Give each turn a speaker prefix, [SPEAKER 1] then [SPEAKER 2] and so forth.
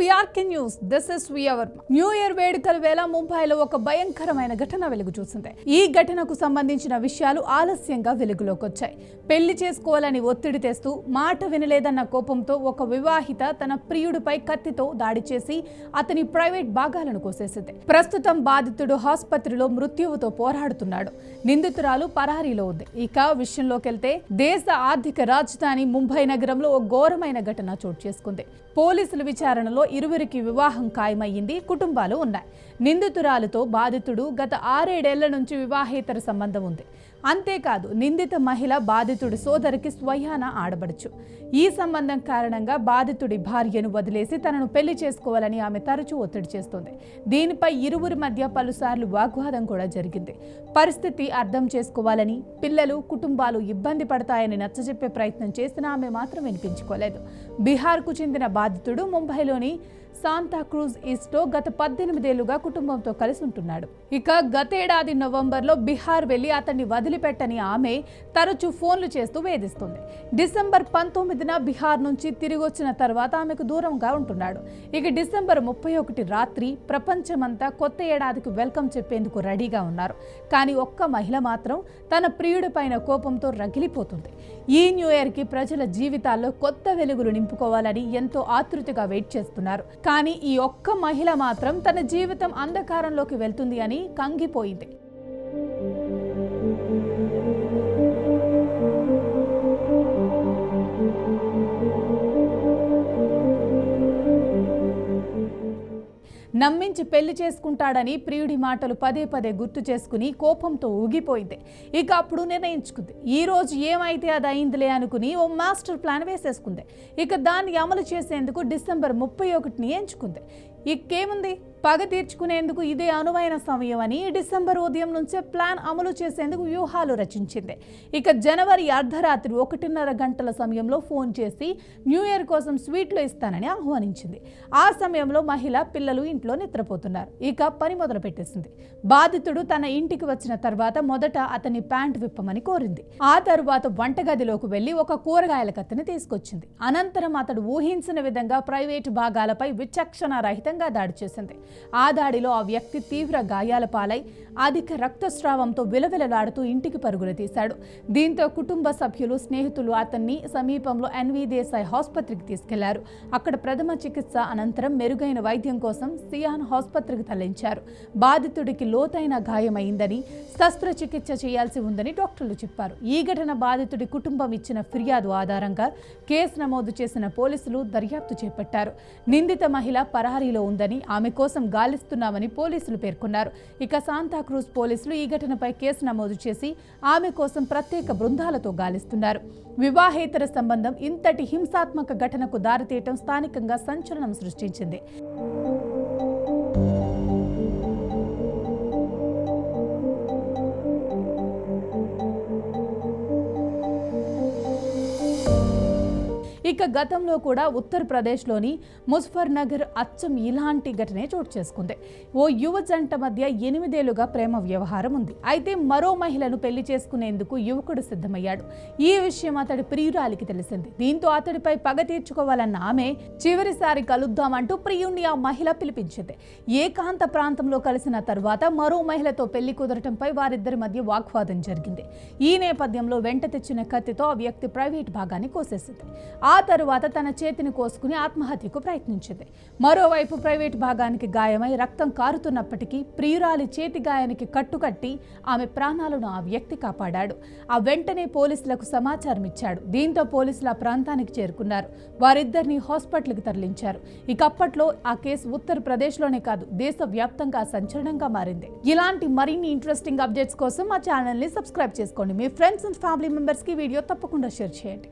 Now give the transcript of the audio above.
[SPEAKER 1] BRK news. This is via Varma. New year వేడుకల వేళ ముంబైలో ఒక భయంకరమైన ఘటన వెలుగు చూసింది. ఈ ఘటనకు సంబంధించిన విషయాలు ఆలస్యంగా వెలుగులోకి వచ్చాయి. పెళ్లి చేసుకోవాలని ఒత్తిడి తెస్తూ మాట వినలేదన్న కోపంతో ఒక వివాహిత తన ప్రియుడిపై కత్తితో దాడి చేసి అతని ప్రైవేట్ భాగాలను కోసేసింది. ప్రస్తుతం బాధితుడు ఆసుపత్రిలో మృత్యువుతో పోరాడుతున్నాడు. నిందితురాలు పరారీలో ఉంది. ఇక విషయంలోకి వెళ్తే దేశ ఆర్థిక రాజధాని ముంబై నగరంలో ఓ ఘోరమైన ఘటన చోటు చేసుకుంది. పోలీసుల విచారణలో ఇరువురికి వివాహం ఖాయమయ్యింది. కుటుంబాలు ఉన్నాయి. నిందితురాలతో బాధితుడు గత 6-7 ఏళ్ల నుంచి వివాహేతర సంబంధం ఉంది. అంతేకాదు నిందిత మహిళ బాధితుడి సోదరికి స్వయాన ఆడబడచ్చు. ఈ సంబంధం కారణంగా బాధితుడి భార్యను వదిలేసి తనను పెళ్లి చేసుకోవాలని ఆమె తరచూ ఒత్తిడి చేస్తోంది. దీనిపై ఇరువురి మధ్య పలుసార్లు వాగ్వాదం కూడా జరిగింది. పరిస్థితి అర్థం చేసుకోవాలని, పిల్లలు కుటుంబాలు ఇబ్బంది పడతాయని నచ్చజెప్పే ప్రయత్నం చేసినా ఆమె మాత్రం వినిపించుకోలేదు. బీహార్కు చెందిన బాధితుడు ముంబైలోని శాంతాక్రూజ్ ఈస్ట్లో గత 18 ఏళ్లుగా కుటుంబంతో కలిసి ఉంటున్నాడు. ఇక గతేడాది నవంబర్లో బీహార్ వెళ్లి అతన్ని వదిలిపెట్టని ఆమె తరచూ ఫోన్లు చేస్తూ వేధిస్తుంది. డిసెంబర్ 19న బీహార్ నుంచి తిరిగి వచ్చిన తర్వాత ఆమెకు దూరంగా ఉంటున్నాడు. ఇక డిసెంబర్ 31 రాత్రి ప్రపంచమంతా కొత్త ఏడాదికి వెల్కమ్ చెప్పేందుకు రెడీగా ఉన్నారు. కానీ ఒక్క మహిళ మాత్రం తన ప్రియుడి పైన కోపంతో రగిలిపోతుంది. ఈ న్యూ ఇయర్కి ప్రజల జీవితాల్లో కొత్త వెలుగులు నింపుకోవాలని ఎంతో ఆతృతగా వెయిట్ చేస్తున్నారు. కానీ ఈ ఒక్క మహిళ మాత్రం తన జీవితం అంధకారంలోకి వెళ్తుంది అని కంగిపోయింది. నమ్మించి పెళ్లి చేసుకుంటాడని ప్రియుడి మాటలు పదే పదే గుర్తు చేసుకుని కోపంతో ఊగిపోయింది. ఇక అప్పుడు నిర్ణయించుకుంది, ఈ రోజు ఏమైతే అది అయిందిలే అనుకుని ఓ మాస్టర్ ప్లాన్ వేసేసుకుంది. ఇక దాన్ని అమలు చేసేందుకు డిసెంబర్ 31ని ఎంచుకుంది. ఇకేముంది, పగ తీర్చుకునేందుకు ఇదే అనువైన సమయం అని డిసెంబర్ ఉదయం నుంచే ప్లాన్ అమలు చేసేందుకు వ్యూహాలు రచించింది. ఇక జనవరి అర్ధరాత్రి 1:30 గంటల సమయంలో ఫోన్ చేసి న్యూ ఇయర్ కోసం స్వీట్లు ఇస్తానని ఆహ్వానించింది. ఆ సమయంలో మహిళ, పిల్లలు ఇంట్లో నిద్రపోతున్నారు. ఇక పని మొదలు పెట్టేసింది. బాధితుడు తన ఇంటికి వచ్చిన తర్వాత మొదట అతని ప్యాంట్ విప్పమని కోరింది. ఆ తరువాత వంటగదిలోకి వెళ్లి ఒక కూరగాయల కత్తిని తీసుకొచ్చింది. అనంతరం అతడు ఊహించిన విధంగా ప్రైవేటు భాగాలపై విచక్షణ రహితంగా దాడి చేసింది. ఆ దాడిలో ఆ వ్యక్తి తీవ్ర గాయాల పాలై అధిక రక్తస్రావంతో విలవిలలాడుతూ ఇంటికి పరుగులు తీశాడు. దీంతో కుటుంబ సభ్యులు, స్నేహితులు అతన్ని సమీపంలో ఎన్వి దేశాయ్ ఆసుపత్రికి తీసుకెళ్లారు. అక్కడ ప్రథమ చికిత్స అనంతరం మెరుగైన వైద్యం కోసం సియాన్ ఆసుపత్రికి తరలించారు. బాధితుడికి లోతైన గాయమైందని, శస్త్రచికిత్స చేయాల్సి ఉందని డాక్టర్లు చెప్పారు. ఈ ఘటన బాధితుడి కుటుంబం ఇచ్చిన ఫిర్యాదు ఆధారంగా కేసు నమోదు చేసిన పోలీసులు దర్యాప్తు చేపట్టారు. నిందిత మహిళ పరారీలో ఉందని, ఆమె కోసం గాలిస్తున్నామని పోలీసులు పేర్కొన్నారు. ఇక శాంతాక్రూజ్ పోలీసులు ఈ ఘటనపై కేసు నమోదు చేసి ఆమె కోసం ప్రత్యేక బృందాలతో గాలిస్తున్నారు. వివాహేతర సంబంధం ఇంతటి హింసాత్మక ఘటనకు దారితీయటం స్థానికంగా సంచలనం సృష్టించింది. ఇక గతంలో కూడా ఉత్తరప్రదేశ్లోని ముజఫర్ నగర్ అచ్చం ఇలాంటి ఘటనే చోటు చేసుకుంది. ఓ యువ జంట మధ్య 8 ఏళ్లుగా ప్రేమ వ్యవహారం ఉంది. అయితే మరో మహిళను పెళ్లి చేసుకునేందుకు యువకుడు సిద్ధమయ్యాడు. ఈ విషయం అతడి ప్రియురాలికి తెలిసింది. దీంతో అతడిపై పగ తీర్చుకోవాలన్న ఆమె చివరిసారి కలుద్దామంటూ ప్రియుణ్ణి ఆ మహిళ పిలిపించింది. ఏకాంత ప్రాంతంలో కలిసిన తరువాత మరో మహిళతో పెళ్లి కుదరటంపై వారిద్దరి మధ్య వాగ్వాదం జరిగింది. ఈ నేపథ్యంలో వెంట తెచ్చిన కత్తితో ఆ వ్యక్తి ప్రైవేట్ భాగాన్ని కోసేసింది. ఆ తరువాత తన చేతిని కోసుకుని ఆత్మహత్యకు ప్రయత్నించింది. మరోవైపు ప్రైవేట్ భాగానికి గాయమై రక్తం కారుతున్నప్పటికీ ప్రియురాలి చేతి గాయానికి కట్టుకట్టి ఆమె ప్రాణాలను ఆ వ్యక్తి కాపాడాడు. ఆ వెంటనే పోలీసులకు సమాచారం ఇచ్చాడు. దీంతో పోలీసులు ఆ ప్రాంతానికి చేరుకున్నారు. వారిద్దరిని హాస్పిటల్కి తరలించారు. ఇక అప్పట్లో ఆ కేసు ఉత్తరప్రదేశ్లోనే కాదు, దేశవ్యాప్తంగా సంచలనంగా మారింది. ఇలాంటి మరిన్ని ఇంట్రెస్టింగ్ అప్డేట్స్ కోసం మా ఛానల్ని సబ్స్క్రైబ్ చేసుకోండి. మీ ఫ్రెండ్స్ అండ్ ఫ్యామిలీ మెంబర్స్కి వీడియో తప్పకుండా షేర్ చేయండి.